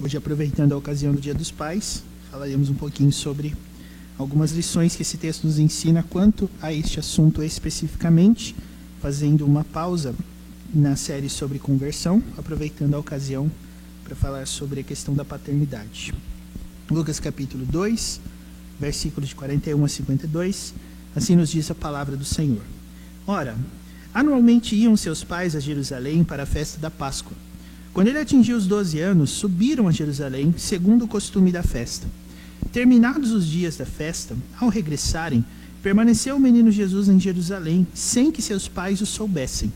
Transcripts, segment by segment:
Hoje, aproveitando a ocasião do Dia dos Pais, falaremos um pouquinho sobre algumas lições que esse texto nos ensina quanto a este assunto especificamente, fazendo uma pausa na série sobre conversão, aproveitando a ocasião para falar sobre a questão da paternidade. Lucas capítulo 2, versículos de 41 a 52, assim nos diz a palavra do Senhor. Ora, anualmente iam seus pais a Jerusalém para a festa da Páscoa. Quando ele atingiu os 12 anos, subiram a Jerusalém, segundo o costume da festa. Terminados os dias da festa, ao regressarem, permaneceu o menino Jesus em Jerusalém, sem que seus pais o soubessem.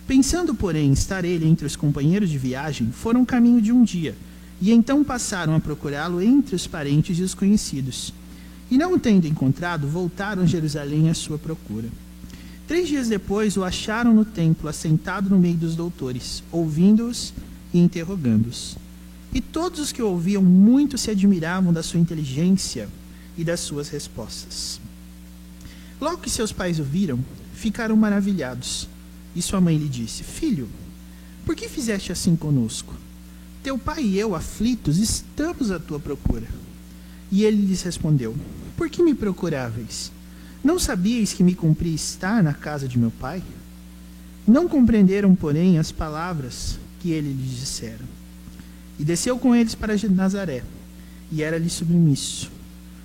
Pensando, porém, estar ele entre os companheiros de viagem, foram caminho de um dia, e então passaram a procurá-lo entre os parentes e os conhecidos. E não o tendo encontrado, voltaram a Jerusalém à sua procura. 3 dias depois, o acharam no templo, assentado no meio dos doutores, ouvindo-os e interrogando-os. E todos os que o ouviam muito se admiravam da sua inteligência e das suas respostas. Logo que seus pais o viram, ficaram maravilhados. E sua mãe lhe disse: Filho, por que fizeste assim conosco? Teu pai e eu, aflitos, estamos à tua procura. E ele lhes respondeu: Por que me procuráveis? Não sabíeis que me cumpria estar na casa de meu pai? Não compreenderam, porém, as palavras que ele lhes dissera. E desceu com eles para Nazaré, e era-lhe submisso.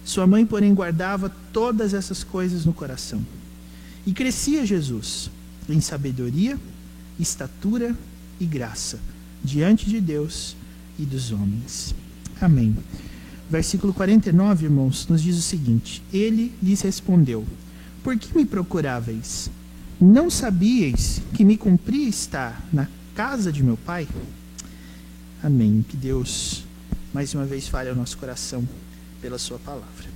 Sua mãe, porém, guardava todas essas coisas no coração. E crescia Jesus em sabedoria, estatura e graça, diante de Deus e dos homens. Amém. Versículo 49, irmãos, nos diz o seguinte: Ele lhes respondeu: Por que me procuráveis? Não sabíeis que me cumpria estar na casa de meu pai? Amém. Que Deus, mais uma vez, fale ao nosso coração pela sua palavra.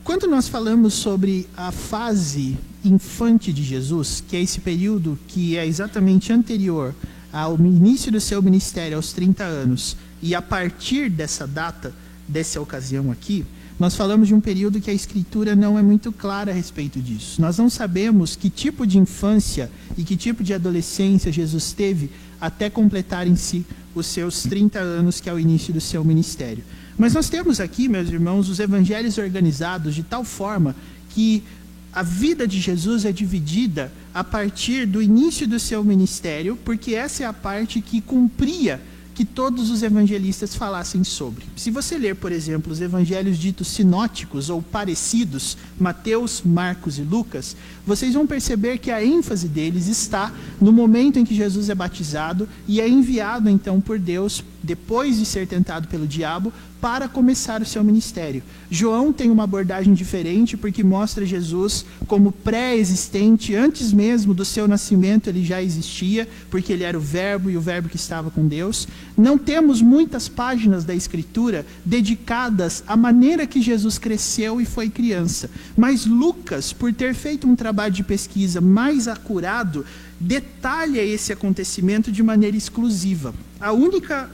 Quando nós falamos sobre a fase infante de Jesus, que é esse período que é exatamente anterior ao início do seu ministério, aos 30 anos, e a partir dessa data, dessa ocasião aqui, nós falamos de um período que a Escritura não é muito clara a respeito disso. Nós não sabemos que tipo de infância e que tipo de adolescência Jesus teve até completarem-se os seus 30 anos, que é o início do seu ministério. Mas nós temos aqui, meus irmãos, os evangelhos organizados de tal forma que a vida de Jesus é dividida a partir do início do seu ministério, porque essa é a parte que cumpria que todos os evangelistas falassem sobre. Se você ler, por exemplo, os evangelhos ditos sinóticos ou parecidos, Mateus, Marcos e Lucas, vocês vão perceber que a ênfase deles está no momento em que Jesus é batizado e é enviado então por Deus, depois de ser tentado pelo diabo, para começar o seu ministério. João tem uma abordagem diferente, porque mostra Jesus como pré-existente, antes mesmo do seu nascimento ele já existia, porque ele era o Verbo e o Verbo que estava com Deus. Não temos muitas páginas da Escritura dedicadas à maneira que Jesus cresceu e foi criança, mas Lucas, por ter feito um trabalho de pesquisa mais acurado, detalha esse acontecimento de maneira exclusiva. A única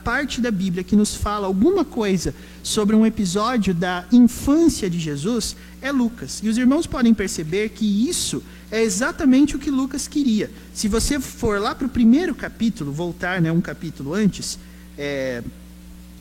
parte da Bíblia que nos fala alguma coisa sobre um episódio da infância de Jesus é Lucas. E os irmãos podem perceber que isso é exatamente o que Lucas queria. Se você for lá para o primeiro capítulo, voltar um capítulo antes,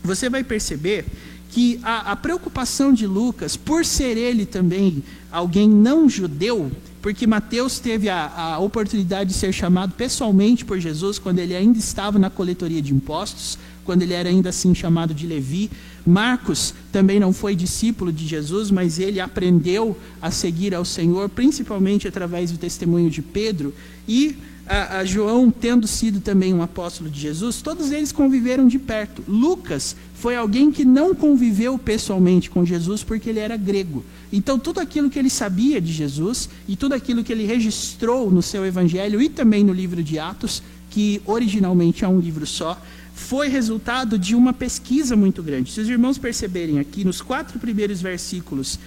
você vai perceber que a preocupação de Lucas, por ser ele também alguém não judeu, porque Mateus teve a oportunidade de ser chamado pessoalmente por Jesus quando ele ainda estava na coletoria de impostos, quando ele era ainda assim chamado de Levi. Marcos também não foi discípulo de Jesus, mas ele aprendeu a seguir ao Senhor, principalmente através do testemunho de Pedro. E a João, tendo sido também um apóstolo de Jesus, todos eles conviveram de perto. Lucas foi alguém que não conviveu pessoalmente com Jesus porque ele era grego. Então tudo aquilo que ele sabia de Jesus e tudo aquilo que ele registrou no seu evangelho e também no livro de Atos, que originalmente é um livro só, foi resultado de uma pesquisa muito grande. Se os irmãos perceberem aqui, nos 4 primeiros versículos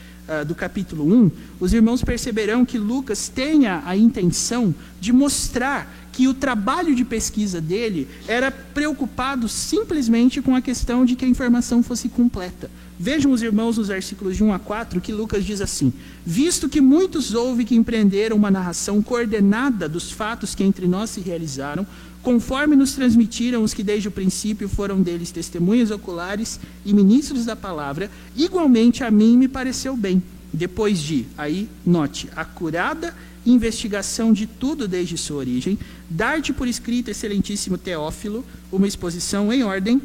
do capítulo 1, os irmãos perceberão que Lucas tenha a intenção de mostrar que o trabalho de pesquisa dele era preocupado simplesmente com a questão de que a informação fosse completa. Vejam os irmãos nos versículos de 1 a 4 que Lucas diz assim: visto que muitos houve que empreenderam uma narração coordenada dos fatos que entre nós se realizaram, conforme nos transmitiram os que desde o princípio foram deles testemunhas oculares e ministros da palavra, igualmente a mim me pareceu bem, depois de, aí note, acurada investigação de tudo desde sua origem, dar-te por escrito, excelentíssimo Teófilo, uma exposição em ordem,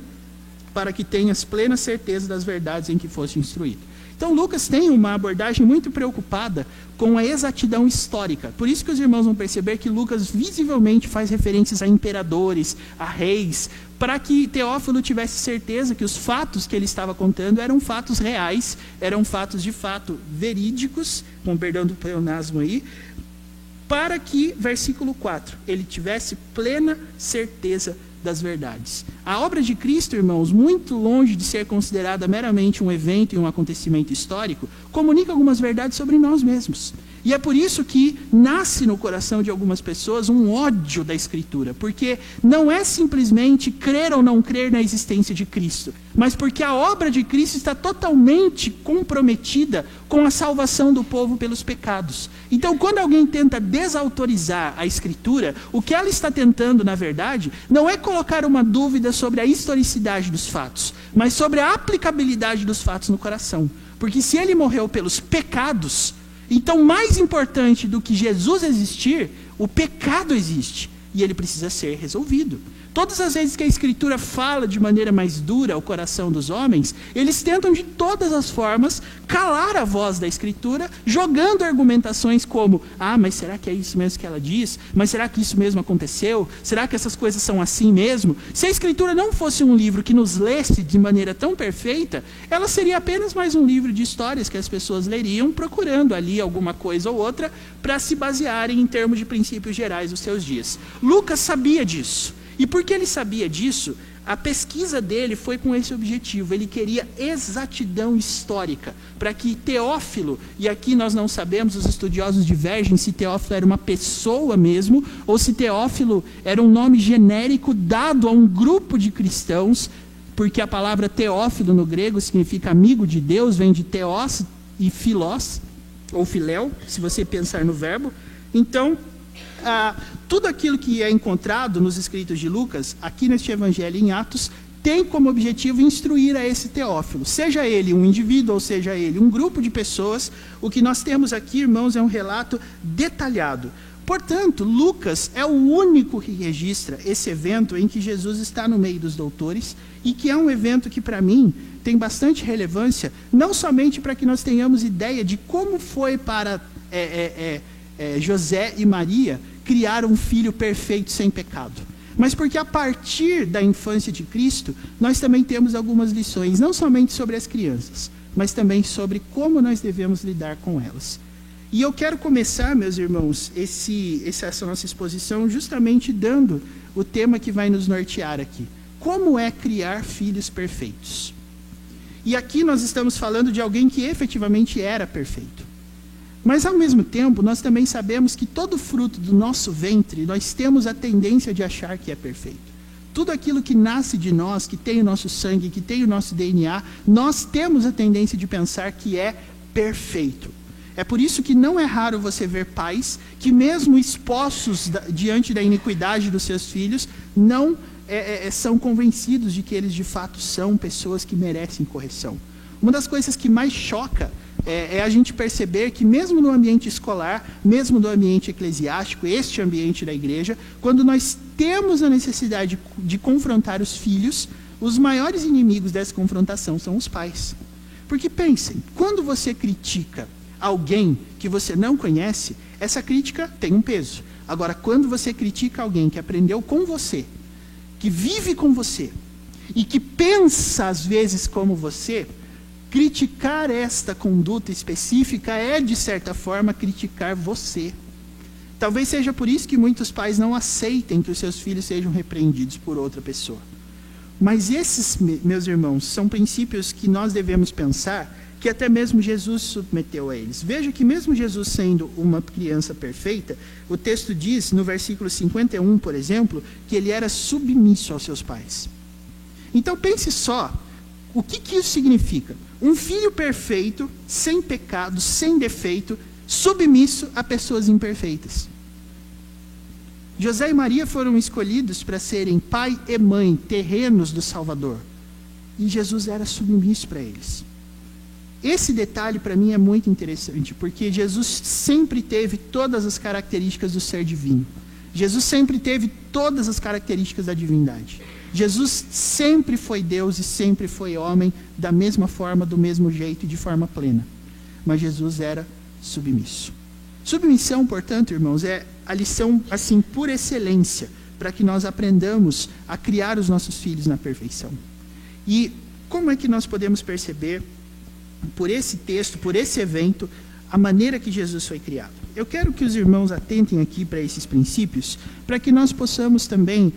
para que tenhas plena certeza das verdades em que foste instruído. Então Lucas tem uma abordagem muito preocupada com a exatidão histórica. Por isso que os irmãos vão perceber que Lucas visivelmente faz referências a imperadores, a reis, para que Teófilo tivesse certeza que os fatos que ele estava contando eram fatos reais, eram fatos de fato verídicos, com perdão do pleonasmo aí, para que, versículo 4, ele tivesse plena certeza das verdades. A obra de Cristo, irmãos, muito longe de ser considerada meramente um evento e um acontecimento histórico, comunica algumas verdades sobre nós mesmos. E é por isso que nasce no coração de algumas pessoas um ódio da Escritura, porque não é simplesmente crer ou não crer na existência de Cristo, mas porque a obra de Cristo está totalmente comprometida com a salvação do povo pelos pecados. Então, quando alguém tenta desautorizar a Escritura, o que ela está tentando, na verdade, não é colocar uma dúvida sobre a historicidade dos fatos, mas sobre a aplicabilidade dos fatos no coração. Porque se ele morreu pelos pecados, então, mais importante do que Jesus existir, o pecado existe e ele precisa ser resolvido. Todas as vezes que a Escritura fala de maneira mais dura ao coração dos homens, eles tentam de todas as formas calar a voz da Escritura, jogando argumentações como: ah, mas será que é isso mesmo que ela diz? Mas será que isso mesmo aconteceu? Será que essas coisas são assim mesmo? Se a Escritura não fosse um livro que nos lesse de maneira tão perfeita, ela seria apenas mais um livro de histórias que as pessoas leriam, procurando ali alguma coisa ou outra para se basearem em termos de princípios gerais dos seus dias. Lucas sabia disso. E porque ele sabia disso, a pesquisa dele foi com esse objetivo. Ele queria exatidão histórica, para que Teófilo, e aqui nós não sabemos, os estudiosos divergem se Teófilo era uma pessoa mesmo, ou se Teófilo era um nome genérico dado a um grupo de cristãos, porque a palavra Teófilo no grego significa amigo de Deus, vem de teós e filós, ou filéu, se você pensar no verbo. Então, tudo aquilo que é encontrado nos escritos de Lucas, aqui neste evangelho em Atos, tem como objetivo instruir a esse Teófilo. Seja ele um indivíduo ou seja ele um grupo de pessoas, o que nós temos aqui, irmãos, é um relato detalhado. Portanto, Lucas é o único que registra esse evento em que Jesus está no meio dos doutores, e que é um evento que, para mim, tem bastante relevância, não somente para que nós tenhamos ideia de como foi para José e Maria criar um filho perfeito sem pecado, mas porque a partir da infância de Cristo, nós também temos algumas lições, não somente sobre as crianças, mas também sobre como nós devemos lidar com elas. E eu quero começar, meus irmãos, essa nossa exposição justamente dando o tema que vai nos nortear aqui. Como é criar filhos perfeitos? E aqui nós estamos falando de alguém que efetivamente era perfeito. Mas, ao mesmo tempo, nós também sabemos que todo fruto do nosso ventre, nós temos a tendência de achar que é perfeito. Tudo aquilo que nasce de nós, que tem o nosso sangue, que tem o nosso DNA, nós temos a tendência de pensar que é perfeito. É por isso que não é raro você ver pais que, mesmo expostos diante da iniquidade dos seus filhos, não são convencidos de que eles de fato são pessoas que merecem correção. Uma das coisas que mais choca é a gente perceber que mesmo no ambiente escolar, mesmo no ambiente eclesiástico, este ambiente da igreja, quando nós temos a necessidade de confrontar os filhos, os maiores inimigos dessa confrontação são os pais. Porque pensem, quando você critica alguém que você não conhece, essa crítica tem um peso. Agora, quando você critica alguém que aprendeu com você, que vive com você, e que pensa às vezes como você, criticar esta conduta específica é, de certa forma, criticar você. Talvez seja por isso que muitos pais não aceitem que os seus filhos sejam repreendidos por outra pessoa. Mas esses, meus irmãos, são princípios que nós devemos pensar que até mesmo Jesus submeteu a eles. Veja que mesmo Jesus sendo uma criança perfeita, o texto diz, no versículo 51, por exemplo, que ele era submisso aos seus pais. Então pense só, o que isso significa? Um filho perfeito, sem pecado, sem defeito, submisso a pessoas imperfeitas. José e Maria foram escolhidos para serem pai e mãe, terrenos do Salvador. E Jesus era submisso para eles. Esse detalhe para mim é muito interessante, porque Jesus sempre teve todas as características do ser divino. Jesus sempre teve todas as características da divindade. Jesus sempre foi Deus e sempre foi homem, da mesma forma, do mesmo jeito e de forma plena. Mas Jesus era submisso. Submissão, portanto, irmãos, é a lição, assim, por excelência, para que nós aprendamos a criar os nossos filhos na perfeição. E como é que nós podemos perceber, por esse texto, por esse evento, a maneira que Jesus foi criado? Eu quero que os irmãos atentem aqui para esses princípios, para que nós possamos também,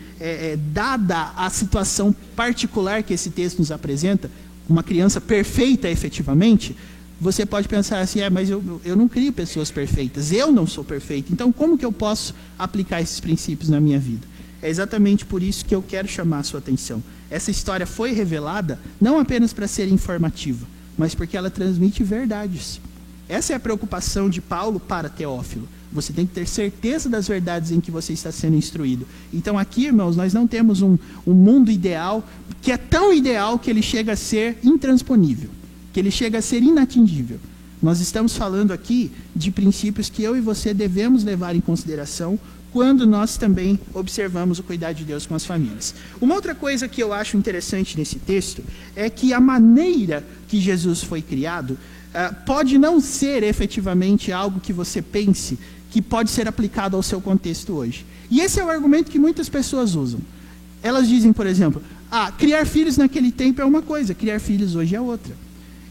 dada a situação particular que esse texto nos apresenta, uma criança perfeita efetivamente, você pode pensar assim, mas eu não crio pessoas perfeitas, eu não sou perfeito, então como que eu posso aplicar esses princípios na minha vida? É exatamente por isso que eu quero chamar a sua atenção. Essa história foi revelada não apenas para ser informativa, mas porque ela transmite verdades. Essa é a preocupação de Paulo para Teófilo. Você tem que ter certeza das verdades em que você está sendo instruído. Então aqui, irmãos, nós não temos um mundo ideal, que é tão ideal que ele chega a ser intransponível, que ele chega a ser inatingível. Nós estamos falando aqui de princípios que eu e você devemos levar em consideração quando nós também observamos o cuidado de Deus com as famílias. Uma outra coisa que eu acho interessante nesse texto é que a maneira que Jesus foi criado pode não ser efetivamente algo que você pense que pode ser aplicado ao seu contexto hoje. E esse é o argumento que muitas pessoas usam. Elas dizem, por exemplo, criar filhos naquele tempo é uma coisa, criar filhos hoje é outra.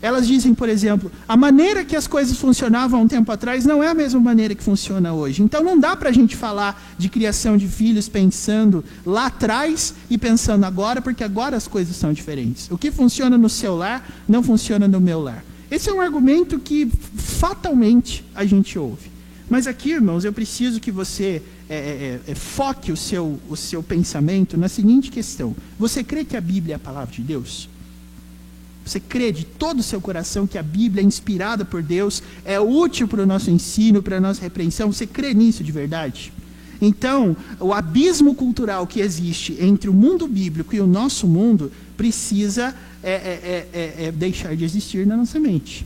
Elas dizem, por exemplo, a maneira que as coisas funcionavam há um tempo atrás não é a mesma maneira que funciona hoje. Então não dá para a gente falar de criação de filhos pensando lá atrás e pensando agora, porque agora as coisas são diferentes. O que funciona no seu lar não funciona no meu lar. Esse é um argumento que fatalmente a gente ouve. Mas aqui, irmãos, eu preciso que você foque o seu pensamento na seguinte questão. Você crê que a Bíblia é a palavra de Deus? Você crê de todo o seu coração que a Bíblia é inspirada por Deus, é útil para o nosso ensino, para a nossa repreensão? Você crê nisso de verdade? Então, o abismo cultural que existe entre o mundo bíblico e o nosso mundo precisa deixar de existir na nossa mente.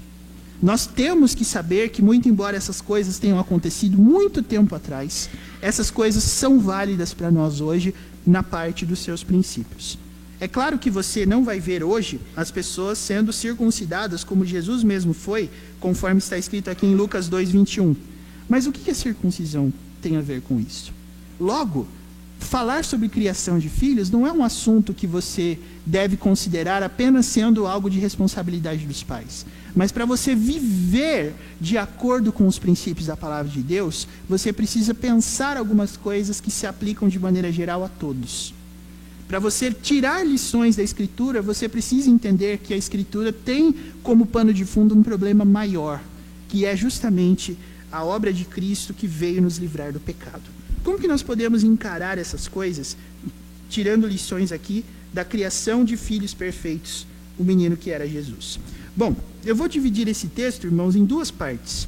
Nós temos que saber que, muito embora essas coisas tenham acontecido muito tempo atrás, essas coisas são válidas para nós hoje na parte dos seus princípios. É claro que você não vai ver hoje as pessoas sendo circuncidadas como Jesus mesmo foi, conforme está escrito aqui em Lucas 2:21. Mas o que a circuncisão tem a ver com isso? Logo, falar sobre criação de filhos não é um assunto que você deve considerar apenas sendo algo de responsabilidade dos pais. Mas para você viver de acordo com os princípios da palavra de Deus, você precisa pensar algumas coisas que se aplicam de maneira geral a todos. Para você tirar lições da Escritura, você precisa entender que a Escritura tem como pano de fundo um problema maior, que é justamente a obra de Cristo que veio nos livrar do pecado. Como que nós podemos encarar essas coisas, tirando lições aqui da criação de filhos perfeitos, o menino que era Jesus? Bom, eu vou dividir esse texto, irmãos, em duas partes.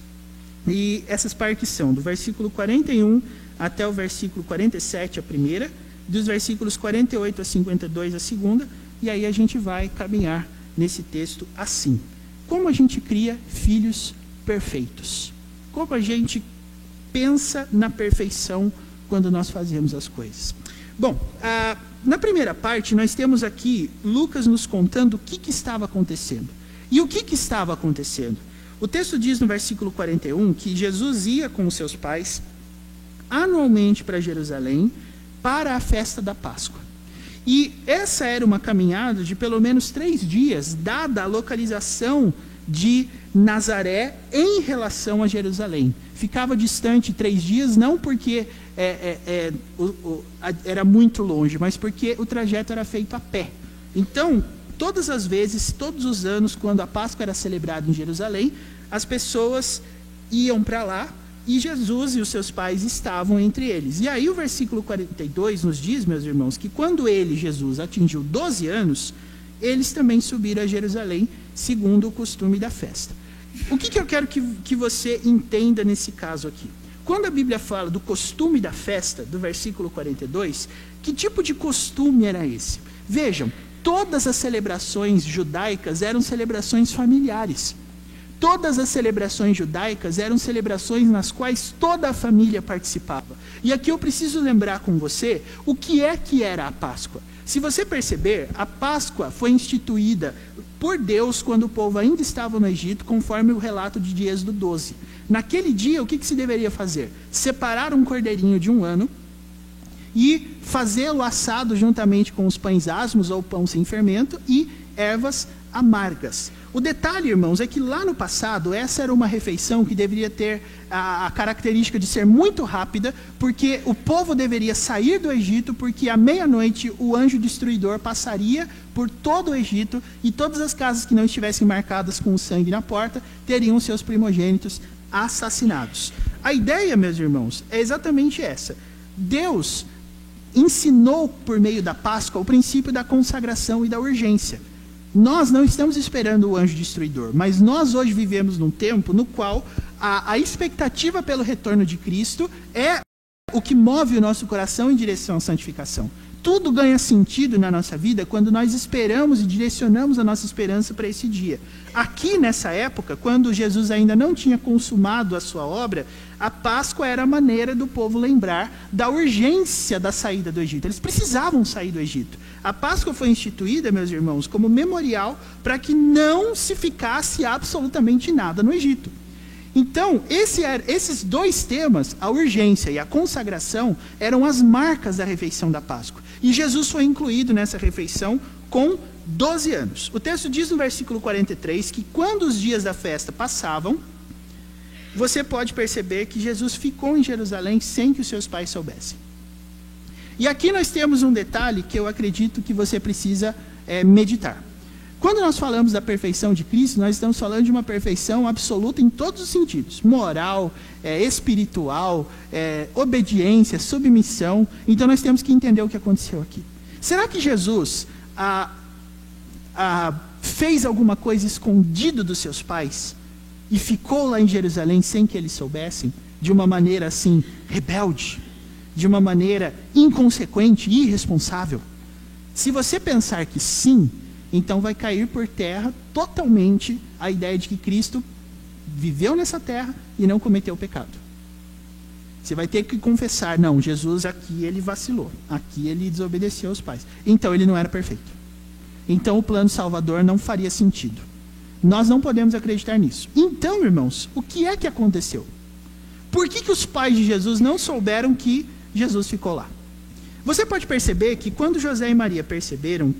E essas partes são do versículo 41 até o versículo 47, a primeira, dos versículos 48 a 52, a segunda, e aí a gente vai caminhar nesse texto assim. Como a gente cria filhos perfeitos? Como a gente pensa na perfeição quando nós fazemos as coisas? Bom, na primeira parte nós temos aqui Lucas nos contando o que estava acontecendo. E o que estava acontecendo? O texto diz no versículo 41 que Jesus ia com os seus pais anualmente para Jerusalém para a festa da Páscoa. E essa era uma caminhada de pelo menos 3 dias, dada a localização de Nazaré em relação a Jerusalém. Ficava distante 3 dias, não porque era muito longe, mas porque o trajeto era feito a pé. Então, todas as vezes, todos os anos, quando a Páscoa era celebrada em Jerusalém, as pessoas iam para lá e Jesus e os seus pais estavam entre eles. E aí o versículo 42 nos diz, meus irmãos, que quando ele, Jesus, atingiu 12 anos, eles também subiram a Jerusalém, segundo o costume da festa. O que eu quero que você entenda nesse caso aqui? Quando a Bíblia fala do costume da festa, do versículo 42, que tipo de costume era esse? Vejam, todas as celebrações judaicas eram celebrações familiares. Todas as celebrações judaicas eram celebrações nas quais toda a família participava. E aqui eu preciso lembrar com você o que era a Páscoa. Se você perceber, a Páscoa foi instituída por Deus quando o povo ainda estava no Egito, conforme o relato de Êxodo 12. Naquele dia, o que se deveria fazer? Separar um cordeirinho de um ano e fazê-lo assado juntamente com os pães asmos ou pão sem fermento e ervas amargas. O detalhe, irmãos, é que lá no passado, essa era uma refeição que deveria ter a característica de ser muito rápida, porque o povo deveria sair do Egito, porque à meia-noite o anjo destruidor passaria por todo o Egito e todas as casas que não estivessem marcadas com o sangue na porta teriam seus primogênitos assassinados. A ideia, meus irmãos, é exatamente essa. Deus ensinou por meio da Páscoa o princípio da consagração e da urgência. Nós não estamos esperando o anjo destruidor, mas nós hoje vivemos num tempo no qual a expectativa pelo retorno de Cristo é o que move o nosso coração em direção à santificação. Tudo ganha sentido na nossa vida quando nós esperamos e direcionamos a nossa esperança para esse dia. Aqui nessa época, quando Jesus ainda não tinha consumado a sua obra, a Páscoa era a maneira do povo lembrar da urgência da saída do Egito. Eles precisavam sair do Egito. A Páscoa foi instituída, meus irmãos, como memorial para que não se ficasse absolutamente nada no Egito. Então, esses dois temas, a urgência e a consagração, eram as marcas da refeição da Páscoa. E Jesus foi incluído nessa refeição com 12 anos. O texto diz no versículo 43 que quando os dias da festa passavam, você pode perceber que Jesus ficou em Jerusalém sem que os seus pais soubessem. E aqui nós temos um detalhe que eu acredito que você precisa meditar. Quando nós falamos da perfeição de Cristo, nós estamos falando de uma perfeição absoluta em todos os sentidos. Moral, espiritual, obediência, submissão. Então nós temos que entender o que aconteceu aqui. Será que Jesus fez alguma coisa escondido dos seus pais e ficou lá em Jerusalém sem que eles soubessem? De uma maneira assim, rebelde? De uma maneira inconsequente e irresponsável? Se você pensar que sim, então vai cair por terra totalmente a ideia de que Cristo viveu nessa terra e não cometeu pecado. Você vai ter que confessar, não, Jesus aqui ele vacilou, aqui ele desobedeceu aos pais. Então ele não era perfeito. Então o plano salvador não faria sentido. Nós não podemos acreditar nisso. Então, irmãos, o que é que aconteceu? Por que os pais de Jesus não souberam que Jesus ficou lá? Você pode perceber que quando José e Maria perceberam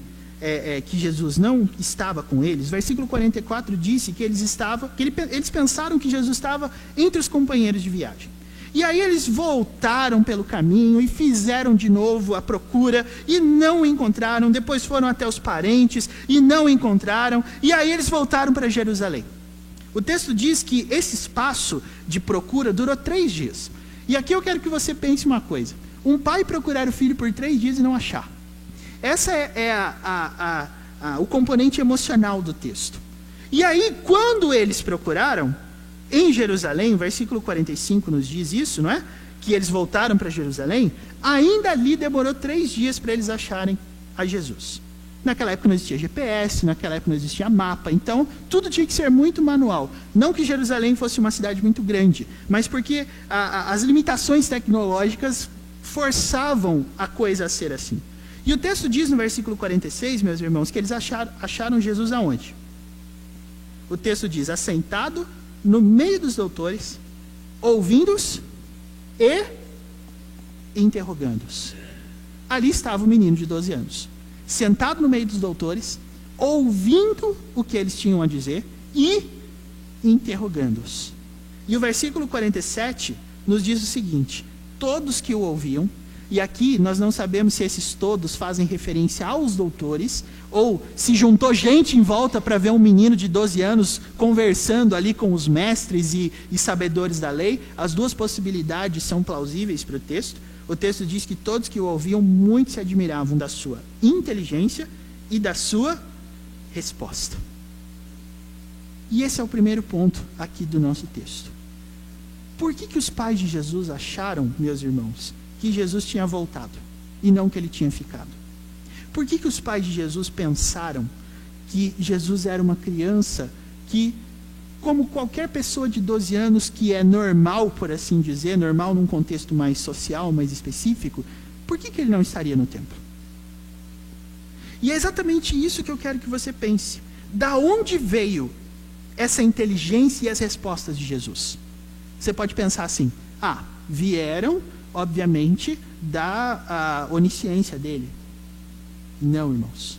que Jesus não estava com eles, versículo 44 disse que eles pensaram que Jesus estava entre os companheiros de viagem. E aí eles voltaram pelo caminho e fizeram de novo a procura e não encontraram, depois foram até os parentes e não encontraram, e aí eles voltaram para Jerusalém. O texto diz que esse espaço de procura durou 3 dias. E aqui eu quero que você pense uma coisa: um pai procurar o filho por 3 dias e não achar. Essa é o componente emocional do texto. E aí, quando eles procuraram, em Jerusalém, o versículo 45 nos diz isso, não é? Que eles voltaram para Jerusalém, ainda ali demorou 3 dias para eles acharem a Jesus. Naquela época não existia GPS, naquela época não existia mapa, então tudo tinha que ser muito manual. Não que Jerusalém fosse uma cidade muito grande, mas porque as limitações tecnológicas forçavam a coisa a ser assim. E o texto diz no versículo 46, meus irmãos, que eles acharam Jesus aonde? O texto diz, assentado no meio dos doutores, ouvindo-os e interrogando-os. Ali estava o menino de 12 anos, sentado no meio dos doutores, ouvindo o que eles tinham a dizer e interrogando-os. E o versículo 47 nos diz o seguinte: todos que o ouviam E aqui nós não sabemos se esses todos fazem referência aos doutores, ou se juntou gente em volta para ver um menino de 12 anos conversando ali com os mestres e sabedores da lei. As duas possibilidades são plausíveis para o texto. O texto diz que todos que o ouviam muito se admiravam da sua inteligência e da sua resposta. E esse é o primeiro ponto aqui do nosso texto. Por que os pais de Jesus acharam, meus irmãos, que Jesus tinha voltado e não que ele tinha ficado? Por que os pais de Jesus pensaram que Jesus era uma criança que, como qualquer pessoa de 12 anos que é normal, por assim dizer, normal num contexto mais social, mais específico, por que ele não estaria no templo? E é exatamente isso que eu quero que você pense. Da onde veio essa inteligência e as respostas de Jesus? Você pode pensar assim, vieram, obviamente, da onisciência dele. Não, irmãos.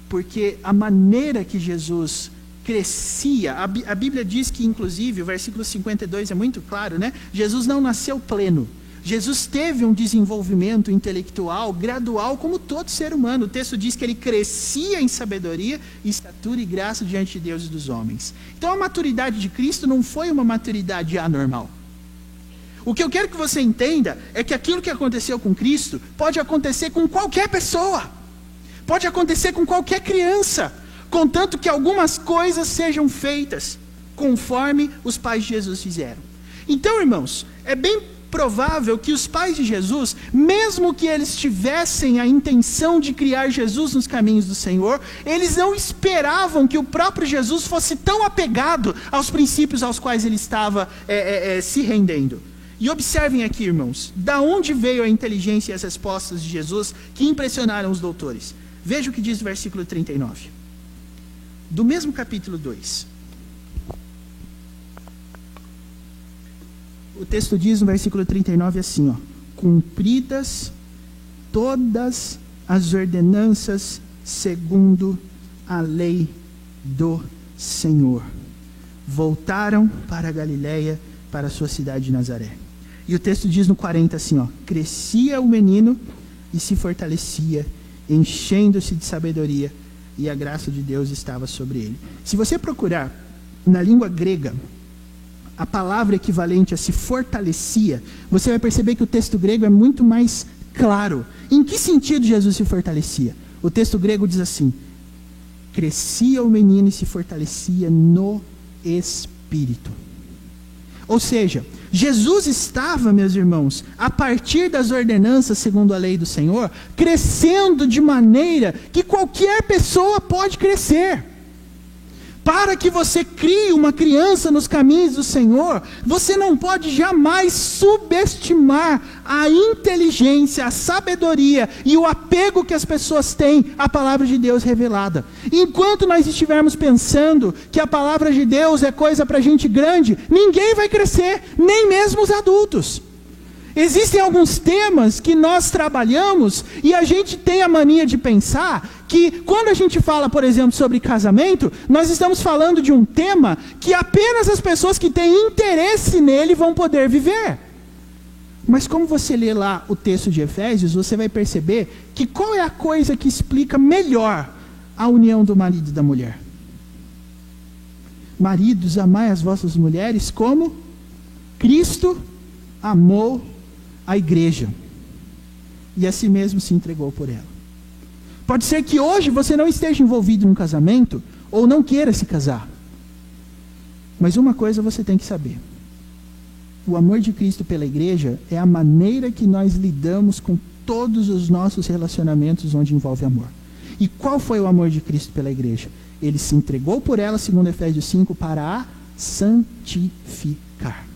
Porque a maneira que Jesus crescia, a Bíblia diz que, inclusive, o versículo 52 é muito claro, né? Jesus não nasceu pleno. Jesus teve um desenvolvimento intelectual gradual como todo ser humano. O texto diz que ele crescia em sabedoria, estatura e graça diante de Deus e dos homens. Então a maturidade de Cristo não foi uma maturidade anormal. O que eu quero que você entenda é que aquilo que aconteceu com Cristo pode acontecer com qualquer pessoa. Pode acontecer com qualquer criança, contanto que algumas coisas sejam feitas conforme os pais de Jesus fizeram. Então, irmãos, é bem provável que os pais de Jesus, mesmo que eles tivessem a intenção de criar Jesus nos caminhos do Senhor, eles não esperavam que o próprio Jesus fosse tão apegado aos princípios aos quais ele estava se rendendo. E observem aqui, irmãos, da onde veio a inteligência e as respostas de Jesus que impressionaram os doutores. Veja o que diz o versículo 39. Do mesmo capítulo 2. O texto diz no versículo 39 assim, cumpridas todas as ordenanças segundo a lei do Senhor. Voltaram para a Galileia, para a sua cidade de Nazaré. E o texto diz no 40 assim, crescia o menino e se fortalecia, enchendo-se de sabedoria, e a graça de Deus estava sobre ele. Se você procurar na língua grega, a palavra equivalente a se fortalecia, você vai perceber que o texto grego é muito mais claro. Em que sentido Jesus se fortalecia? O texto grego diz assim, crescia o menino e se fortalecia no Espírito. Ou seja, Jesus estava, meus irmãos, a partir das ordenanças segundo a lei do Senhor, crescendo de maneira que qualquer pessoa pode crescer. Para que você crie uma criança nos caminhos do Senhor, você não pode jamais subestimar a inteligência, a sabedoria e o apego que as pessoas têm à palavra de Deus revelada. Enquanto nós estivermos pensando que a palavra de Deus é coisa para gente grande, ninguém vai crescer, nem mesmo os adultos. Existem alguns temas que nós trabalhamos e a gente tem a mania de pensar que quando a gente fala, por exemplo, sobre casamento, nós estamos falando de um tema que apenas as pessoas que têm interesse nele vão poder viver. Mas como você lê lá o texto de Efésios, você vai perceber que qual é a coisa que explica melhor a união do marido e da mulher? Maridos, amai as vossas mulheres como Cristo amou a igreja e a si mesmo se entregou por ela. Pode ser que hoje você não esteja envolvido num casamento ou não queira se casar, mas uma coisa você tem que saber: o amor de Cristo pela igreja é a maneira que nós lidamos com todos os nossos relacionamentos onde envolve amor. E qual foi o amor de Cristo pela igreja? Ele se entregou por ela, segundo Efésios 5, para a santificar.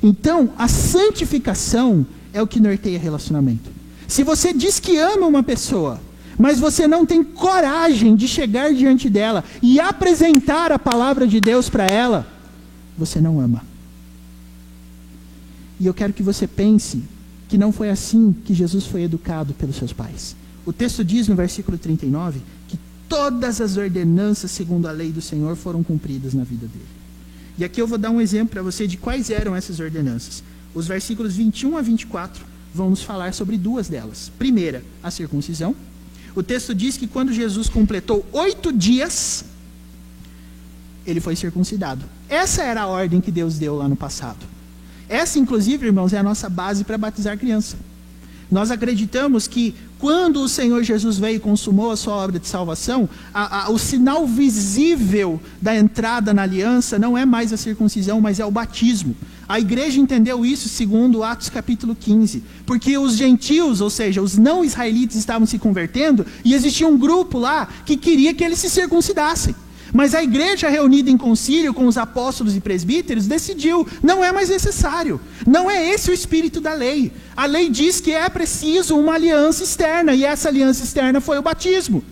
Então, a santificação é o que norteia relacionamento. Se você diz que ama uma pessoa, mas você não tem coragem de chegar diante dela e apresentar a palavra de Deus para ela, você não ama. E eu quero que você pense que não foi assim que Jesus foi educado pelos seus pais. O texto diz no versículo 39 que todas as ordenanças segundo a lei do Senhor foram cumpridas na vida dele. E aqui eu vou dar um exemplo para você de quais eram essas ordenanças. Os versículos 21 a 24 Vamos falar sobre duas delas. Primeira, a circuncisão. O texto diz que quando Jesus completou 8 dias, ele foi circuncidado. Essa era a ordem que Deus deu lá no passado. Essa, inclusive, irmãos, é a nossa base para batizar criança. Nós acreditamos que quando o Senhor Jesus veio e consumou a sua obra de salvação, o sinal visível da entrada na aliança não é mais a circuncisão, mas é o batismo. A igreja entendeu isso segundo Atos capítulo 15, porque os gentios, ou seja, os não israelitas estavam se convertendo, e existia um grupo lá que queria que eles se circuncidassem. Mas a igreja reunida em concílio com os apóstolos e presbíteros decidiu, não é mais necessário. Não é esse o espírito da lei. A lei diz que é preciso uma aliança externa, e essa aliança externa foi o batismo.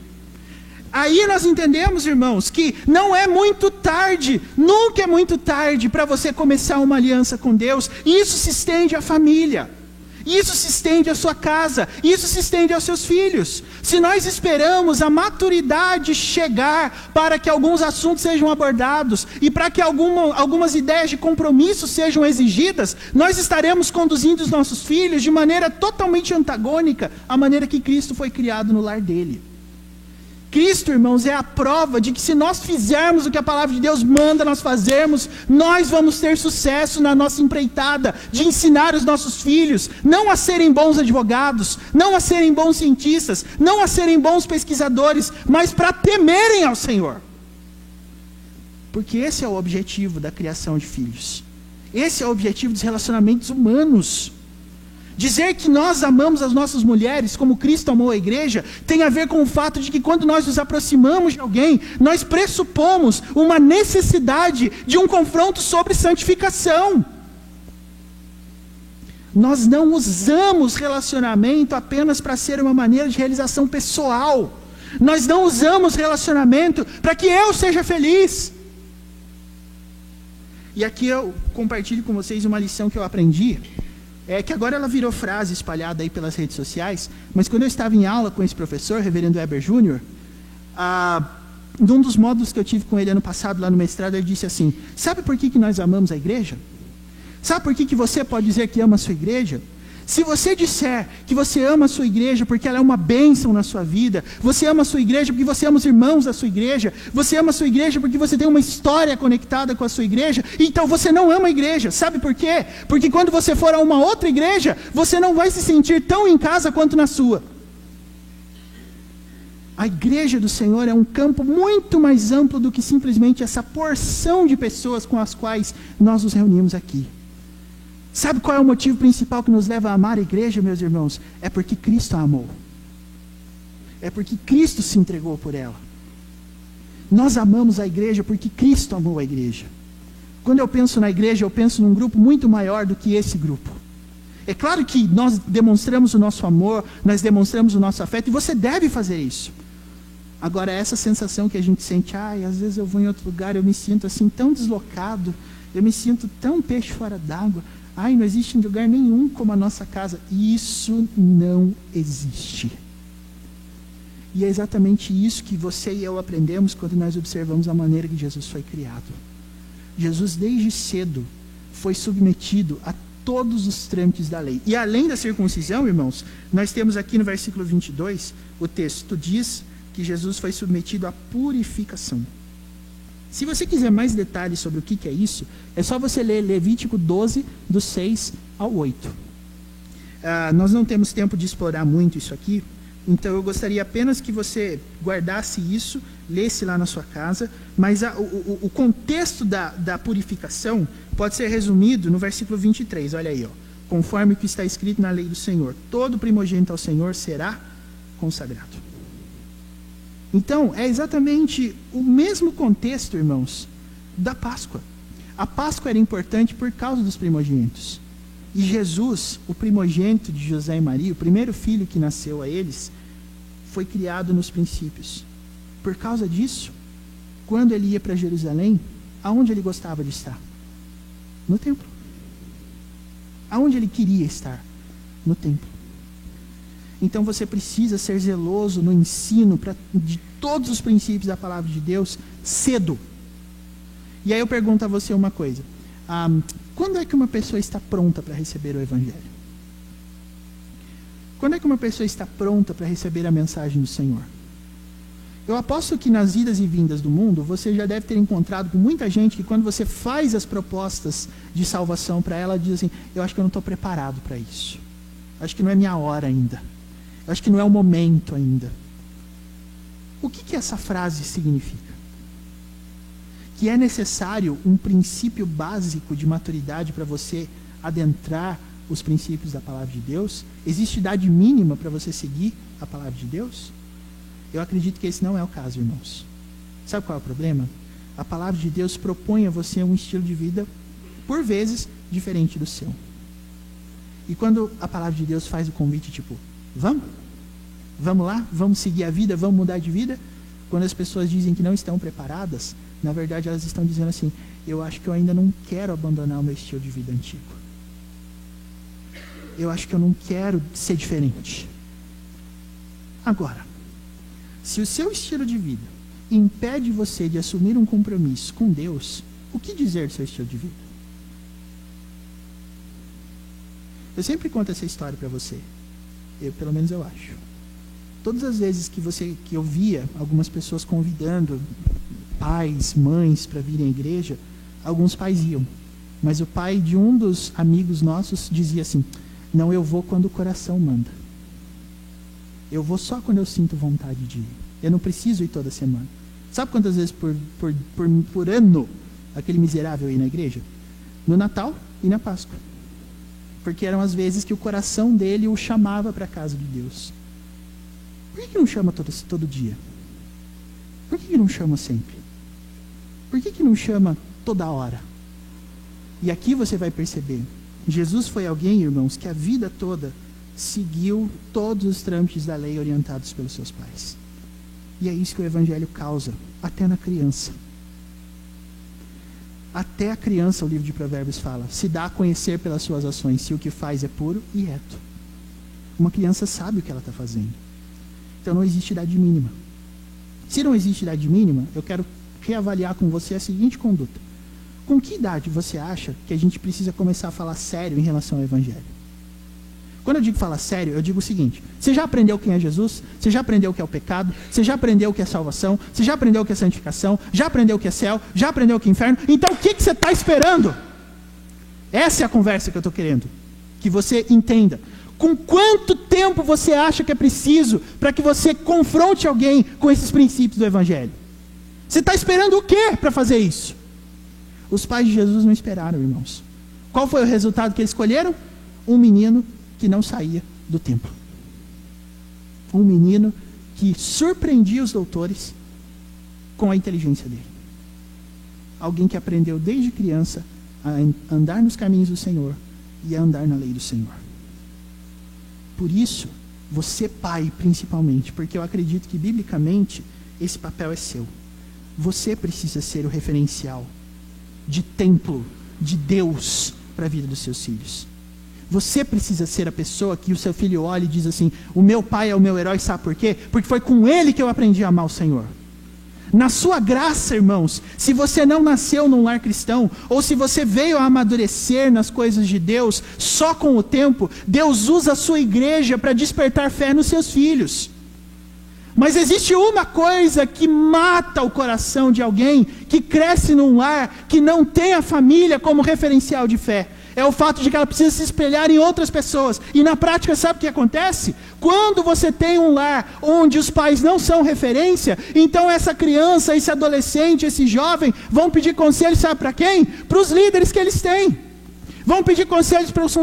Aí nós entendemos, irmãos, que não é muito tarde, nunca é muito tarde para você começar uma aliança com Deus. Isso se estende à família. Isso se estende à sua casa, isso se estende aos seus filhos. Se nós esperamos a maturidade chegar para que alguns assuntos sejam abordados e para que algumas ideias de compromisso sejam exigidas, nós estaremos conduzindo os nossos filhos de maneira totalmente antagônica à maneira que Cristo foi criado no lar dele. Cristo, irmãos, é a prova de que se nós fizermos o que a palavra de Deus manda nós fazermos, nós vamos ter sucesso na nossa empreitada de ensinar os nossos filhos, não a serem bons advogados, não a serem bons cientistas, não a serem bons pesquisadores, mas para temerem ao Senhor. Porque esse é o objetivo da criação de filhos. Esse é o objetivo dos relacionamentos humanos. Dizer que nós amamos as nossas mulheres como Cristo amou a igreja, tem a ver com o fato de que quando nós nos aproximamos de alguém, nós pressupomos uma necessidade de um confronto sobre santificação. Nós não usamos relacionamento apenas para ser uma maneira de realização pessoal. Nós não usamos relacionamento para que eu seja feliz. E aqui eu compartilho com vocês uma lição que eu aprendi. Que agora ela virou frase espalhada aí pelas redes sociais, mas quando eu estava em aula com esse professor, reverendo Weber Júnior, num dos módulos que eu tive com ele ano passado lá no mestrado, ele disse assim: sabe por que nós amamos a igreja? Sabe por que você pode dizer que ama a sua igreja? Se você disser que você ama a sua igreja porque ela é uma bênção na sua vida, você ama a sua igreja porque você ama os irmãos da sua igreja, você ama a sua igreja porque você tem uma história conectada com a sua igreja, então você não ama a igreja. Sabe por quê? Porque quando você for a uma outra igreja, você não vai se sentir tão em casa quanto na sua. A igreja do Senhor é um campo muito mais amplo do que simplesmente essa porção de pessoas com as quais nós nos reunimos aqui. Sabe qual é o motivo principal que nos leva a amar a igreja, meus irmãos? É porque Cristo a amou. É porque Cristo se entregou por ela. Nós amamos a igreja porque Cristo amou a igreja. Quando eu penso na igreja, eu penso num grupo muito maior do que esse grupo. É claro que nós demonstramos o nosso amor, nós demonstramos o nosso afeto, e você deve fazer isso. Agora, essa sensação que a gente sente, às vezes eu vou em outro lugar, eu me sinto assim tão deslocado, eu me sinto tão peixe fora d'água. Não existe em lugar nenhum como a nossa casa. Isso não existe. E é exatamente isso que você e eu aprendemos quando nós observamos a maneira que Jesus foi criado. Jesus, desde cedo, foi submetido a todos os trâmites da lei. E além da circuncisão, irmãos, nós temos aqui no versículo 22, o texto diz que Jesus foi submetido à purificação. Se você quiser mais detalhes sobre o que é isso, é só você ler Levítico 12, do 6 ao 8. Nós não temos tempo de explorar muito isso aqui, então eu gostaria apenas que você guardasse isso, lesse lá na sua casa, mas o contexto da purificação pode ser resumido no versículo 23, olha aí, conforme o que está escrito na lei do Senhor, todo primogênito ao Senhor será consagrado. Então, é exatamente o mesmo contexto, irmãos, da Páscoa. A Páscoa era importante por causa dos primogênitos. E Jesus, o primogênito de José e Maria, o primeiro filho que nasceu a eles, foi criado nos princípios. Por causa disso, quando ele ia para Jerusalém, aonde ele gostava de estar? No templo. Aonde ele queria estar? No templo. Então você precisa ser zeloso no ensino de todos os princípios da palavra de Deus cedo. E aí eu pergunto a você uma coisa. Quando é que uma pessoa está pronta para receber o Evangelho? Quando é que uma pessoa está pronta para receber a mensagem do Senhor? Eu aposto que nas idas e vindas do mundo, você já deve ter encontrado com muita gente que quando você faz as propostas de salvação para ela, diz assim, eu acho que eu não estou preparado para isso. Acho que não é minha hora ainda. Acho que não é o momento ainda. O que essa frase significa? Que é necessário um princípio básico de maturidade para você adentrar os princípios da palavra de Deus? Existe idade mínima para você seguir a palavra de Deus? Eu acredito que esse não é o caso, irmãos. Sabe qual é o problema? A palavra de Deus propõe a você um estilo de vida, por vezes, diferente do seu. E quando a palavra de Deus faz o convite, tipo, vamos lá, vamos seguir a vida, vamos mudar de vida, quando as pessoas dizem que não estão preparadas, na verdade elas estão dizendo assim, eu acho que eu ainda não quero abandonar o meu estilo de vida antigo. Eu acho que eu não quero ser diferente. Agora, se o seu estilo de vida impede você de assumir um compromisso com Deus, o que dizer do seu estilo de vida? Eu sempre conto essa história para você. Pelo menos eu acho. Todas as vezes que eu via algumas pessoas convidando pais, mães para virem à igreja, alguns pais iam. Mas o pai de um dos amigos nossos dizia assim, não, eu vou quando o coração manda. Eu vou só quando eu sinto vontade de ir. Eu não preciso ir toda semana. Sabe quantas vezes por ano aquele miserável ia na igreja? No Natal e na Páscoa. Porque eram as vezes que o coração dele o chamava para a casa de Deus. Por que não chama todo dia? Por que não chama sempre? Por que não chama toda hora? E aqui você vai perceber. Jesus foi alguém, irmãos, que a vida toda seguiu todos os trâmites da lei orientados pelos seus pais. E é isso que o Evangelho causa, até na criança. Até a criança, o livro de Provérbios fala, se dá a conhecer pelas suas ações se o que faz é puro e reto. Uma criança sabe o que ela está fazendo. Então não existe idade mínima. Se não existe idade mínima, eu quero reavaliar com você a seguinte conduta. Com que idade você acha que a gente precisa começar a falar sério em relação ao Evangelho? Quando eu digo falar sério, eu digo o seguinte, você já aprendeu quem é Jesus? Você já aprendeu o que é o pecado? Você já aprendeu o que é salvação? Você já aprendeu o que é santificação? Já aprendeu o que é céu? Já aprendeu o que é inferno? Então o que você está esperando? Essa é a conversa que eu estou querendo que você entenda. Com quanto tempo você acha que é preciso para que você confronte alguém com esses princípios do Evangelho? Você está esperando o quê para fazer isso? Os pais de Jesus não esperaram, irmãos. Qual foi o resultado que eles escolheram? Um menino que não saía do templo. Um menino que surpreendia os doutores com a inteligência dele. Alguém que aprendeu desde criança a andar nos caminhos do Senhor e a andar na lei do Senhor. Por isso, você pai principalmente, porque eu acredito que biblicamente esse papel é seu. Você precisa ser o referencial de templo, de Deus para a vida dos seus filhos. Você precisa ser a pessoa que o seu filho olha e diz assim, o meu pai é o meu herói, sabe por quê? Porque foi com ele que eu aprendi a amar o Senhor. Na sua graça, irmãos, se você não nasceu num lar cristão, ou se você veio a amadurecer nas coisas de Deus, só com o tempo, Deus usa a sua igreja para despertar fé nos seus filhos. Mas existe uma coisa que mata o coração de alguém que cresce num lar, que não tem a família como referencial de fé. É o fato de que ela precisa se espelhar em outras pessoas. E na prática, sabe o que acontece? Quando você tem um lar onde os pais não são referência, então essa criança, esse adolescente, esse jovem, vão pedir conselho, sabe para quem? Para os líderes que eles têm. Vão pedir conselhos para os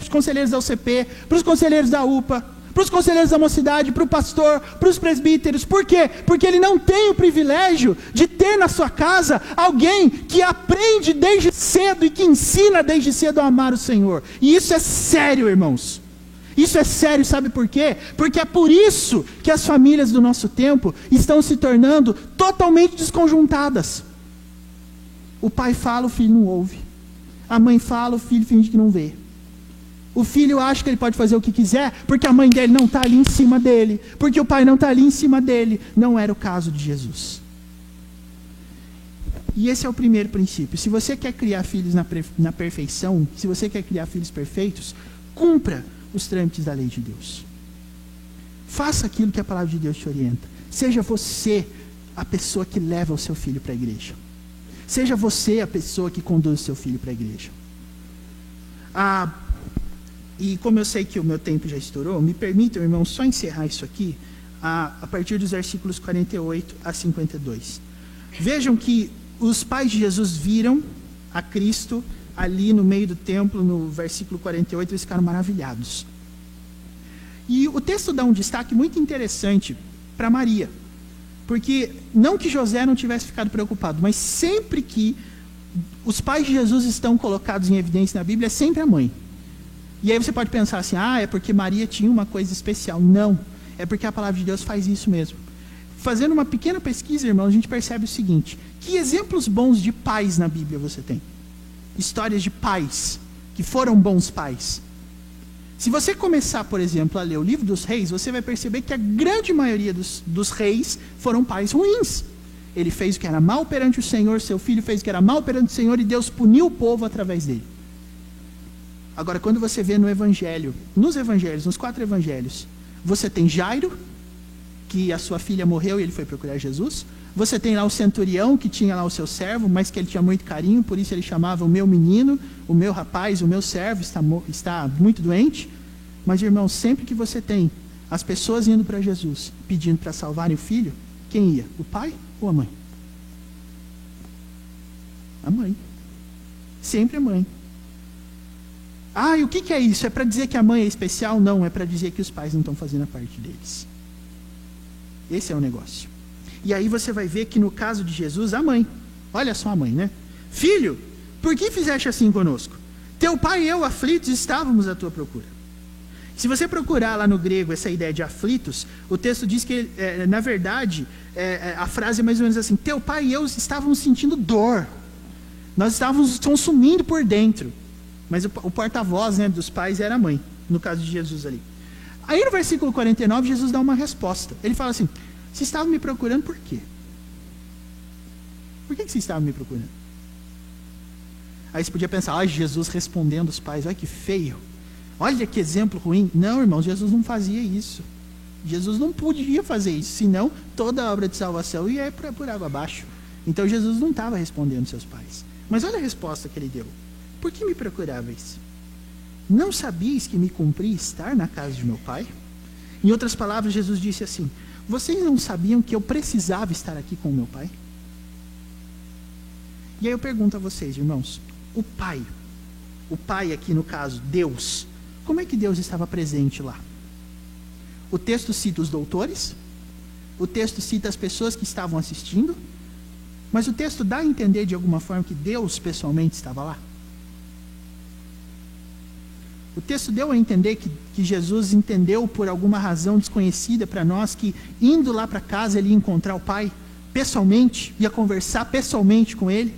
conselheiros da UCP, para os conselheiros da UPA, para os conselheiros da mocidade, para o pastor, para os presbíteros. Por quê? Porque ele não tem o privilégio de ter na sua casa alguém que aprende desde cedo e que ensina desde cedo a amar o Senhor. E isso é sério, irmãos. Isso é sério, sabe por quê? Porque é por isso que as famílias do nosso tempo estão se tornando totalmente desconjuntadas. O pai fala, o filho não ouve. A mãe fala, o filho finge que não vê. O filho acha que ele pode fazer o que quiser, porque a mãe dele não está ali em cima dele, porque o pai não está ali em cima dele. Não era o caso de Jesus. E esse é o primeiro princípio. Se você quer criar filhos na perfeição, se você quer criar filhos perfeitos, cumpra os trâmites da lei de Deus. Faça aquilo que a palavra de Deus te orienta. Seja você a pessoa que leva o seu filho para a igreja. Seja você a pessoa que conduz o seu filho para a igreja. E como eu sei que o meu tempo já estourou, me permitam, irmão, só encerrar isso aqui a partir dos versículos 48 a 52. Vejam que os pais de Jesus viram a Cristo ali no meio do templo, no versículo 48, eles ficaram maravilhados. E o texto dá um destaque muito interessante para Maria, porque não que José não tivesse ficado preocupado, mas sempre que os pais de Jesus estão colocados em evidência na Bíblia, é sempre a mãe. E aí você pode pensar assim, é porque Maria tinha uma coisa especial. Não, é porque a palavra de Deus faz isso mesmo. Fazendo uma pequena pesquisa, irmão, a gente percebe o seguinte: que exemplos bons de pais na Bíblia você tem? Histórias de pais que foram bons pais. Se você começar, por exemplo, a ler o livro dos reis, você vai perceber que a grande maioria dos reis foram pais ruins. Ele fez o que era mal perante o Senhor, seu filho fez o que era mal perante o Senhor, e Deus puniu o povo através dele. Agora, quando você vê no evangelho, nos 4 evangelhos, você tem Jairo, que a sua filha morreu e ele foi procurar Jesus. Você tem lá o centurião, que tinha lá o seu servo, mas que ele tinha muito carinho, por isso ele chamava o meu menino, o meu rapaz, o meu servo está muito doente. Mas, irmão, sempre que você tem as pessoas indo para Jesus, pedindo para salvarem o filho, quem ia? O pai ou a mãe? A mãe. Sempre a mãe. E o que é isso? É para dizer que a mãe é especial? Não, é para dizer que os pais não estão fazendo a parte deles. Esse é o negócio. E aí você vai ver que no caso de Jesus, a mãe, olha só a mãe, né? Filho, por que fizeste assim conosco? Teu pai e eu, aflitos, estávamos à tua procura. Se você procurar lá no grego essa ideia de aflitos, o texto diz que, na verdade, a frase é mais ou menos assim: teu pai e eu estávamos sentindo dor. Nós estávamos consumindo por dentro. Mas o porta-voz, né, dos pais era a mãe, no caso de Jesus ali. Aí no versículo 49, Jesus dá uma resposta. Ele fala assim: vocês estavam me procurando por quê? Por que vocês estavam me procurando? Aí você podia pensar, Jesus respondendo os pais, olha que feio. Olha que exemplo ruim. Não, irmão, Jesus não fazia isso. Jesus não podia fazer isso, senão toda a obra de salvação ia por água abaixo. Então Jesus não estava respondendo seus pais. Mas olha a resposta que ele deu. Por que me procuráveis? Não sabias que me cumpria estar na casa de meu pai? Em outras palavras, Jesus disse assim: vocês não sabiam que eu precisava estar aqui com o meu pai? E aí eu pergunto a vocês, irmãos, o pai aqui no caso, Deus, como é que Deus estava presente lá? O texto cita os doutores, o texto cita as pessoas que estavam assistindo, mas o texto dá a entender de alguma forma que Deus pessoalmente estava lá? O texto deu a entender que Jesus entendeu por alguma razão desconhecida para nós que indo lá para casa ele ia encontrar o Pai pessoalmente, ia conversar pessoalmente com ele?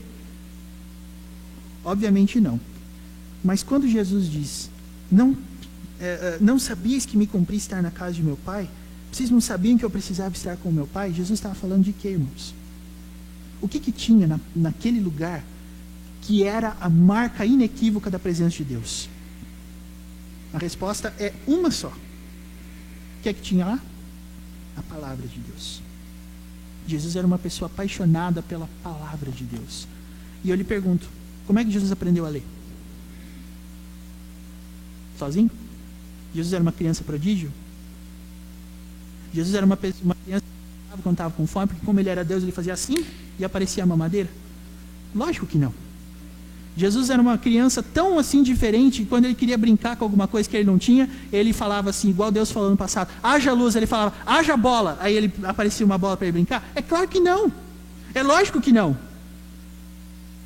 Obviamente não. Mas quando Jesus diz, não sabias que me cumpria estar na casa de meu Pai? Vocês não sabiam que eu precisava estar com o meu Pai? Jesus estava falando de quê, irmãos? O que tinha naquele lugar que era a marca inequívoca da presença de Deus? A resposta é uma só. O que é que tinha lá? A palavra de Deus. Jesus era uma pessoa apaixonada pela palavra de Deus. E eu lhe pergunto, como é que Jesus aprendeu a ler? Sozinho? Jesus era uma criança prodígio? Jesus era uma criança que quando estava com fome, porque como ele era Deus, ele fazia assim e aparecia a mamadeira? Lógico que não. Jesus era uma criança tão assim diferente, que quando ele queria brincar com alguma coisa que ele não tinha, ele falava assim, igual Deus falou no passado, haja luz, ele falava, haja bola, aí ele aparecia uma bola para ele brincar? É claro que não, é lógico que não.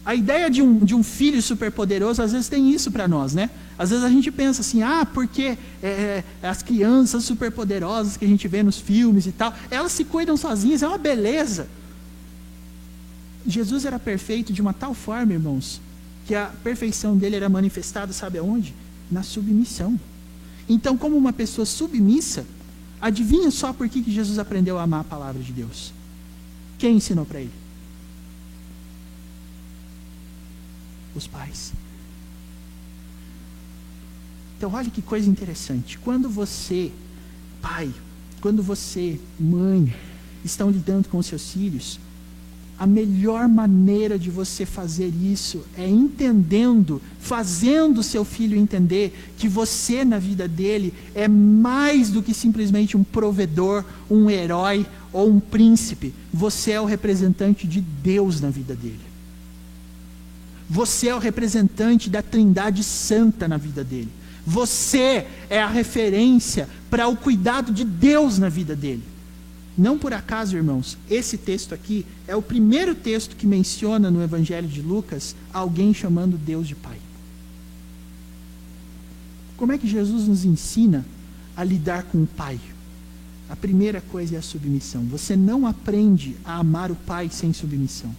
A ideia de um filho superpoderoso, às vezes tem isso para nós, né? Às vezes a gente pensa assim, porque as crianças superpoderosas que a gente vê nos filmes e tal, elas se cuidam sozinhas, é uma beleza. Jesus era perfeito de uma tal forma, irmãos, que a perfeição dele era manifestada, sabe aonde? Na submissão. Então, como uma pessoa submissa, adivinha só por que Jesus aprendeu a amar a palavra de Deus? Quem ensinou para ele? Os pais. Então, olha que coisa interessante. Quando você, pai, quando você, mãe, estão lidando com os seus filhos, a melhor maneira de você fazer isso é entendendo, fazendo seu filho entender que você na vida dele é mais do que simplesmente um provedor, um herói ou um príncipe. Você é o representante de Deus na vida dele. Você é o representante da Trindade Santa na vida dele. Você é a referência para o cuidado de Deus na vida dele. Não por acaso, irmãos, esse texto aqui é o primeiro texto que menciona no Evangelho de Lucas alguém chamando Deus de Pai. Como é que Jesus nos ensina a lidar com o Pai? A primeira coisa é a submissão. Você não aprende a amar o Pai sem submissão.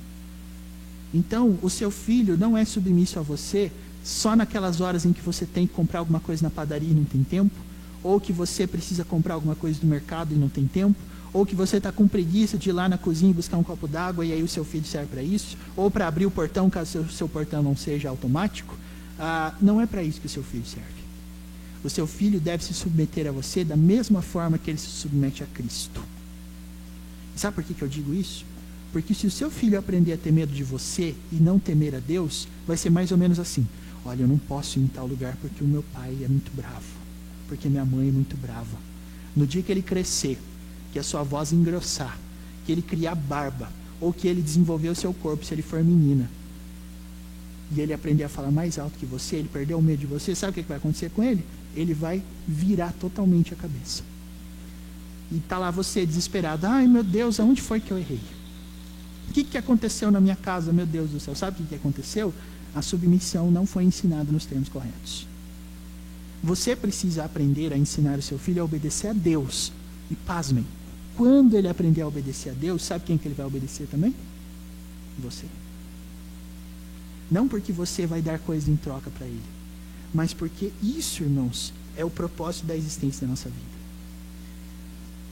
Então, o seu filho não é submisso a você só naquelas horas em que você tem que comprar alguma coisa na padaria e não tem tempo, ou que você precisa comprar alguma coisa do mercado e não tem tempo, ou que você está com preguiça de ir lá na cozinha e buscar um copo d'água e aí o seu filho serve para isso, ou para abrir o portão caso o seu portão não seja automático. Não é para isso que o seu filho serve. O seu filho deve se submeter a você da mesma forma que ele se submete a Cristo. Sabe por que eu digo isso? Porque se o seu filho aprender a ter medo de você e não temer a Deus, vai ser mais ou menos assim: olha, eu não posso ir em tal lugar porque o meu pai é muito bravo, porque minha mãe é muito brava. No dia que ele crescer, que a sua voz engrossar, que ele criar barba, ou que ele desenvolver o seu corpo, se ele for menina, e ele aprender a falar mais alto que você, ele perder o medo de você, sabe o que vai acontecer com ele? Ele vai virar totalmente a cabeça. E está lá você desesperado: ai meu Deus, aonde foi que eu errei? O que aconteceu na minha casa, meu Deus do céu? Sabe o que aconteceu? A submissão não foi ensinada nos termos corretos. Você precisa aprender a ensinar o seu filho a obedecer a Deus. E pasmem, quando ele aprender a obedecer a Deus, sabe quem que ele vai obedecer também? Você. Não porque você vai dar coisa em troca para ele, mas porque isso, irmãos, é o propósito da existência da nossa vida.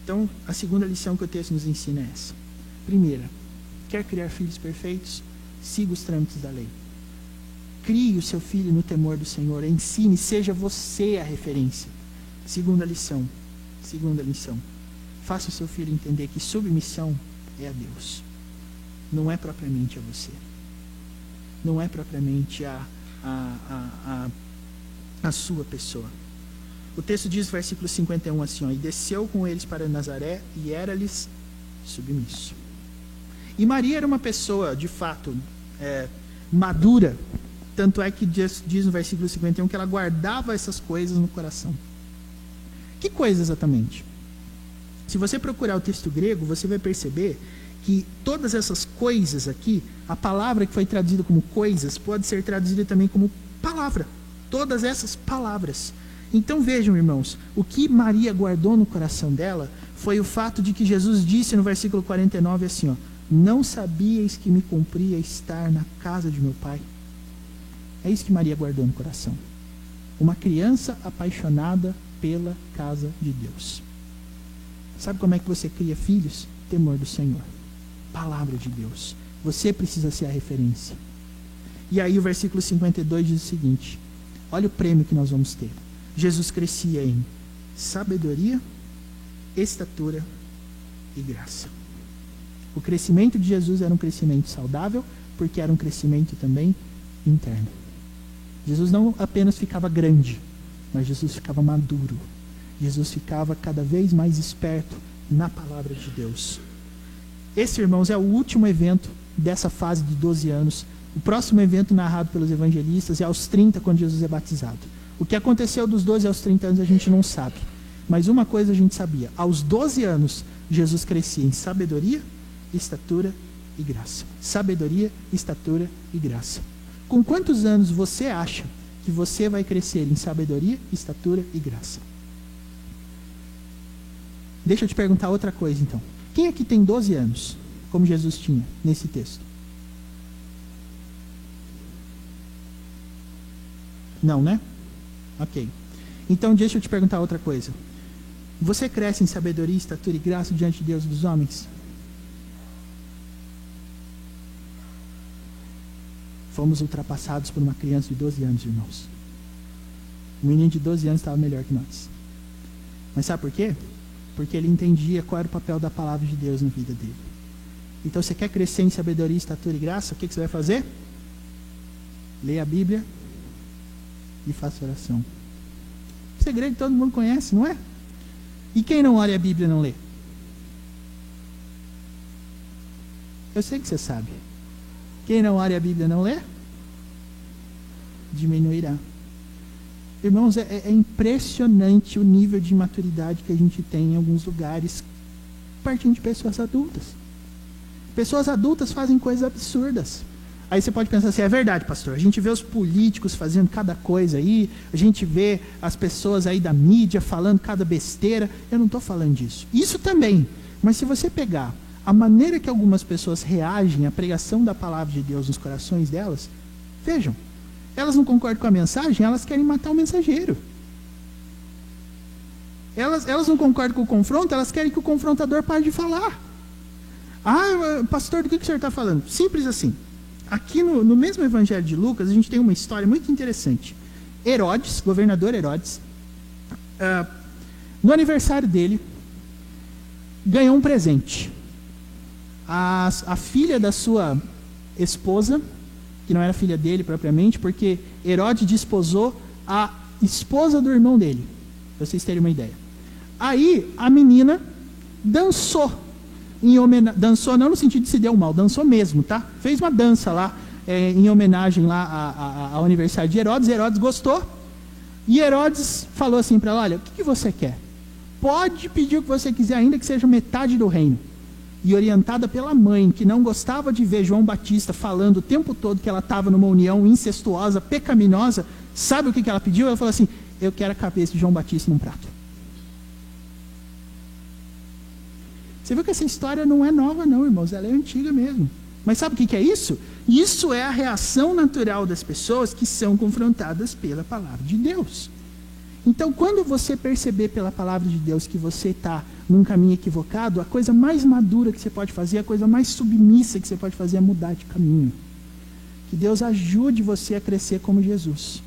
Então, a segunda lição que o texto nos ensina é essa. Primeira, quer criar filhos perfeitos? Siga os trâmites da lei. Crie o seu filho no temor do Senhor. Ensine, seja você a referência. Segunda lição. Faça o seu filho entender que submissão é a Deus. Não é propriamente a você. Não é propriamente a sua pessoa. O texto diz, versículo 51, assim, ó: e desceu com eles para Nazaré e era-lhes submisso. E Maria era uma pessoa, de fato, madura. Tanto é que diz no versículo 51 que ela guardava essas coisas no coração. Que coisa exatamente? Se você procurar o texto grego, você vai perceber que todas essas coisas aqui, a palavra que foi traduzida como coisas, pode ser traduzida também como palavra. Todas essas palavras. Então vejam, irmãos, o que Maria guardou no coração dela foi o fato de que Jesus disse no versículo 49 assim, ó: não sabíeis que me cumpria estar na casa de meu pai? É isso que Maria guardou no coração. Uma criança apaixonada pela casa de Deus. Sabe como é que você cria filhos? Temor do Senhor. Palavra de Deus. Você precisa ser a referência. E aí o versículo 52 diz o seguinte: olha o prêmio que nós vamos ter. Jesus crescia em sabedoria, estatura e graça. O crescimento de Jesus era um crescimento saudável, porque era um crescimento também interno. Jesus não apenas ficava grande, mas Jesus ficava maduro. Jesus ficava cada vez mais esperto na palavra de Deus. Esse, irmãos, é o último evento dessa fase de 12 anos. O próximo evento narrado pelos evangelistas é aos 30, quando Jesus é batizado. O que aconteceu dos 12 aos 30 anos a gente não sabe. Mas uma coisa a gente sabia: aos 12 anos, Jesus crescia em sabedoria, estatura e graça. Sabedoria, estatura e graça. Com quantos anos você acha que você vai crescer em sabedoria, estatura e graça? Deixa eu te perguntar outra coisa, então. Quem aqui tem 12 anos, como Jesus tinha nesse texto? Não, né? Ok. Então, deixa eu te perguntar outra coisa. Você cresce em sabedoria, estatura e graça diante de Deus dos homens? Fomos ultrapassados por uma criança de 12 anos, irmãos. O menino de 12 anos estava melhor que nós. Mas sabe por quê? Porque ele entendia qual era o papel da palavra de Deus na vida dele. Então, você quer crescer em sabedoria, estatura e graça? O que você vai fazer? Leia a Bíblia e faça oração. O segredo que todo mundo conhece, não é? E quem não olha a Bíblia não lê? Eu sei que você sabe. Quem não olha a Bíblia não lê? Diminuirá. Irmãos, é impressionante o nível de maturidade que a gente tem em alguns lugares, partindo de pessoas adultas. Pessoas adultas fazem coisas absurdas. Aí você pode pensar assim, é verdade, pastor, a gente vê os políticos fazendo cada coisa aí, a gente vê as pessoas aí da mídia falando cada besteira. Eu não estou falando disso. Isso também. Mas se você pegar a maneira que algumas pessoas reagem à pregação da palavra de Deus nos corações delas, vejam, elas não concordam com a mensagem, elas querem matar o mensageiro. Elas não concordam com o confronto, elas querem que o confrontador pare de falar. Ah, pastor, do que o senhor está falando? Simples assim. Aqui no mesmo Evangelho de Lucas, a gente tem uma história muito interessante. Herodes, governador Herodes, no aniversário dele, ganhou um presente. A filha da sua esposa, que não era filha dele propriamente, porque Herodes desposou a esposa do irmão dele, para vocês terem uma ideia. Aí a menina dançou, dançou não no sentido de se deu mal, dançou mesmo, tá? Fez uma dança lá, em homenagem lá ao aniversário de Herodes. Herodes gostou, e Herodes falou assim para ela, olha, o que você quer? Pode pedir o que você quiser, ainda que seja metade do reino. E orientada pela mãe, que não gostava de ver João Batista falando o tempo todo que ela estava numa união incestuosa, pecaminosa, sabe o que ela pediu? Ela falou assim, eu quero a cabeça de João Batista num prato. Você viu que essa história não é nova não, irmãos, ela é antiga mesmo. Mas sabe o que é isso? Isso é a reação natural das pessoas que são confrontadas pela palavra de Deus. Então, quando você perceber pela palavra de Deus que você está num caminho equivocado, a coisa mais madura que você pode fazer, a coisa mais submissa que você pode fazer é mudar de caminho. Que Deus ajude você a crescer como Jesus.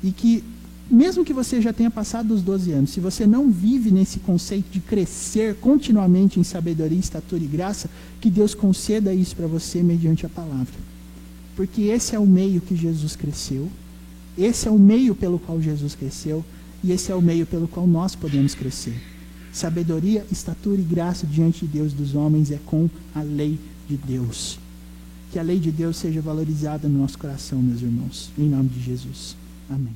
E que, mesmo que você já tenha passado dos 12 anos, se você não vive nesse conceito de crescer continuamente em sabedoria, estatura e graça, que Deus conceda isso para você mediante a palavra. Porque esse é o meio que Jesus cresceu. Esse é o meio pelo qual Jesus cresceu, e esse é o meio pelo qual nós podemos crescer. Sabedoria, estatura e graça diante de Deus dos homens é com a lei de Deus. Que a lei de Deus seja valorizada no nosso coração, meus irmãos. Em nome de Jesus. Amém.